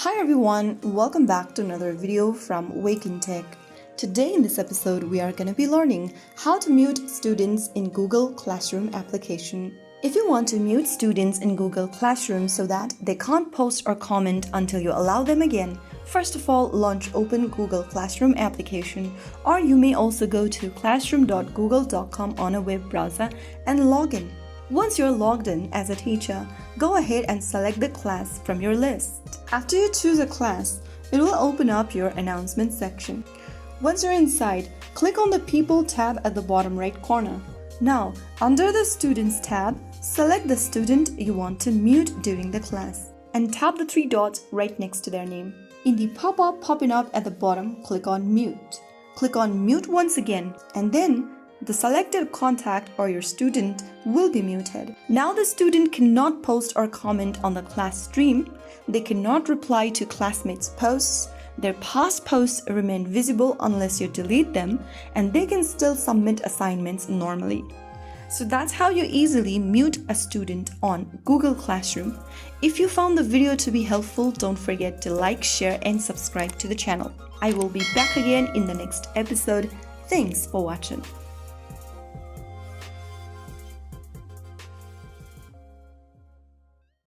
Hi everyone, welcome back to another video from Wake&Tech. Today in this episode we are going to be learning how to mute students in Google Classroom application. If you want to mute students in Google Classroom so that they can't post or comment until you allow them again, first of all launch open Google Classroom application, or you may also go to classroom.google.com on a web browser and log in. Once you're logged in as a teacher, go ahead and select the class from your list. After you choose a class, it will open up your announcement section. Once you're inside, click on the People tab at the bottom right corner. Now, under the Students tab, select the student you want to mute during the class and tap the three dots right next to their name. In the pop-up popping up at the bottom, click on Mute. Click on Mute once again, and then the selected contact or your student will be muted. Now the student cannot post or comment on the class stream, they cannot reply to classmates' posts, their past posts remain visible unless you delete them, and they can still submit assignments normally. So that's how you easily mute a student on Google Classroom. If you found the video to be helpful, don't forget to like, share, and subscribe to the channel. I will be back again in the next episode. Thanks for watching.